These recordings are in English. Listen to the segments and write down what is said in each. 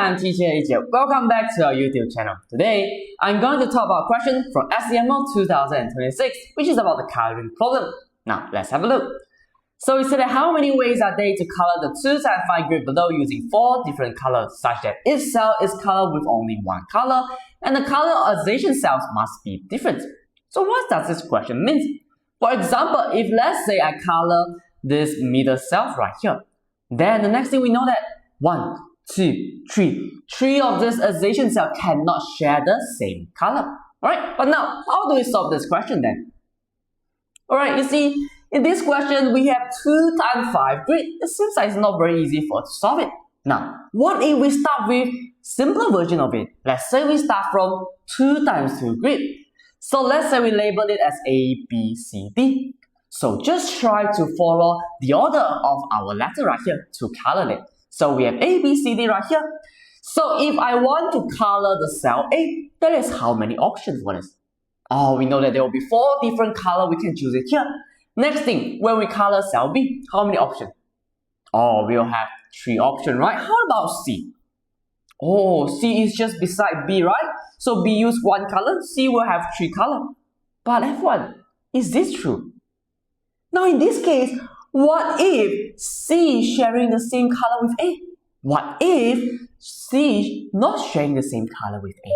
I'm teacher AJ. Welcome back to our YouTube channel. Today, I'm going to talk about a question from SCMO 2026, which is about the coloring problem. Now, let's have a look. So it said that how many ways are there to color the 2 times 5 grid below using 4 different colors, such that each cell is colored with only one color, and the colorization cells must be different. So what does this question mean? For example, if let's say I color this middle cell right here, then the next thing we know that 1, 2, 3. 3 of this azation cell cannot share the same color. Alright, but now, how do we solve this question then? Alright, you see, in this question, we have 2 times 5 grid. It seems like it's not very easy for us to solve it. Now, what if we start with simpler version of it? Let's say we start from 2 times 2 grid. So let's say we label it as A, B, C, D. So just try to follow the order of our letter right here to color it. So we have A, B, C, D right here. So if I want to color the cell A, that is how many options for this? Oh, we know that there will be 4 different colors we can choose it here. Next thing, when we color cell B, how many options? Oh, we'll have 3 options, right? How about C? Oh, C is just beside B, right? So B use 1 color, C will have 3 colors. But F1, is this true? Now in this case, what if C is sharing the same color with A? What if C is not sharing the same color with A?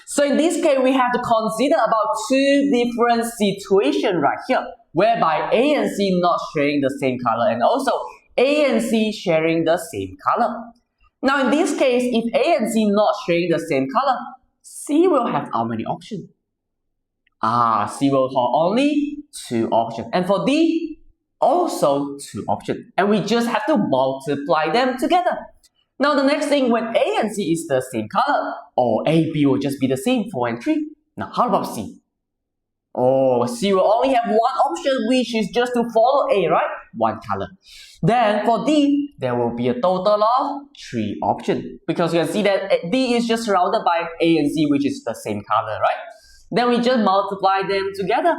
So in this case, we have to consider about 2 different situations right here, whereby A and C not sharing the same color, and also A and C sharing the same color. Now in this case, if A and C not sharing the same color, C will have how many options? C will have only 2 options. And for D, also 2 options. And we just have to multiply them together. Now the next thing, when A and C is the same color, A, B will just be the same, 4 and 3. Now how about C? C will only have 1 option, which is just to follow A, right? 1 color. Then for D, there will be a total of 3 options. Because you can see that D is just surrounded by A and C, which is the same color, right? Then we just multiply them together.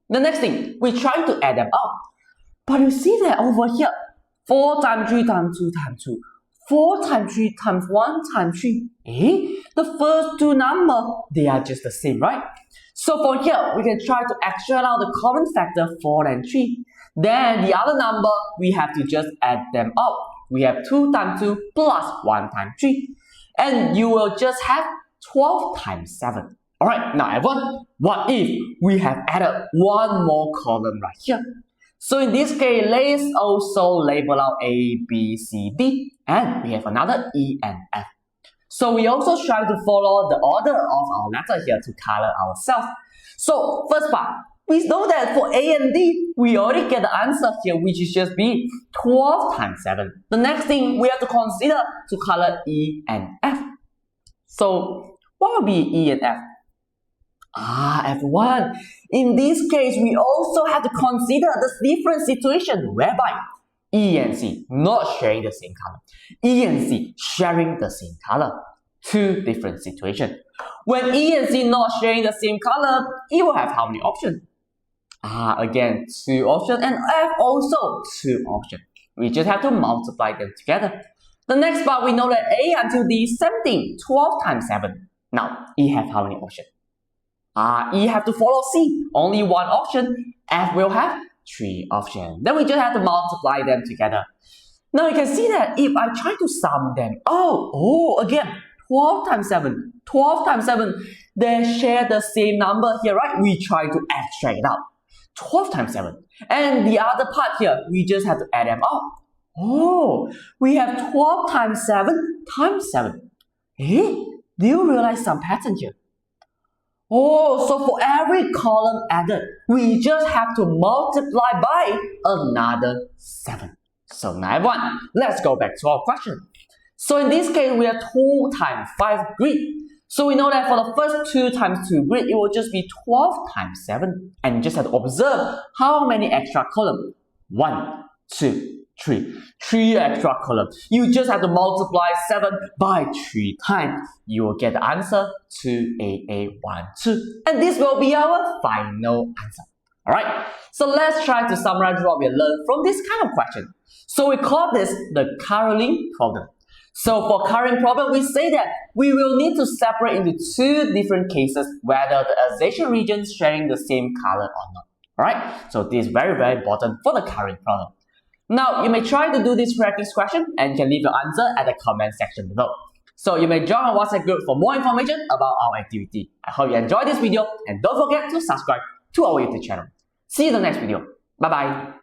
The next thing, we try to add them up. But you see that over here, 4 times 3 times 2 times 2. 4 times 3 times 1 times 3. The first 2 numbers, they are just the same, right? So for here, we can try to extract out the common factor 4 and 3. Then the other number, we have to just add them up. We have 2 times 2 plus 1 times 3. And you will just have 12 times 7. Alright, now everyone, what if we have added 1 more column right here? So in this case, let's also label out A, B, C, D, and we have another E and F. So we also try to follow the order of our letter here to color ourselves. So first part, we know that for A and D, we already get the answer here, which is just be 12 times 7. The next thing we have to consider to color E and F. So what will be E and F? F1. In this case, we also have to consider the different situation whereby E and C not sharing the same color. E and C sharing the same color. 2 different situations. When E and C not sharing the same color, E will have how many options? Again, 2 options, and F also 2 options. We just have to multiply them together. The next part, we know that A until D, same thing, 12 times 7. Now, E have how many options? E have to follow C, only 1 option. F will have 3 options. Then we just have to multiply them together. Now you can see that if I try to sum them, again, 12 times 7. 12 times 7, they share the same number here, right? We try to extract it out. 12 times 7. And the other part here, we just have to add them up. We have 12 times 7 times 7. Do you realize some pattern here? So for every column added, we just have to multiply by another 7. So now everyone, let's go back to our question. So in this case, we have 2 times 5 grid. So we know that for the first 2 times 2 grid, it will just be 12 times 7. And you just have to observe how many extra columns. 1, 2, 3. 3 extra columns. You just have to multiply 7 by 3 times. You will get the answer 2AA12. And this will be our final answer. Alright, so let's try to summarize what we learned from this kind of question. So we call this the coloring problem. So for current problem, we say that we will need to separate into two different cases whether the adjacent regions sharing the same color or not. Alright, so this is very, very important for the current problem. Now, you may try to do this practice question and you can leave your answer at the comment section below. So you may join our WhatsApp group for more information about our activity. I hope you enjoyed this video and don't forget to subscribe to our YouTube channel. See you in the next video. Bye bye.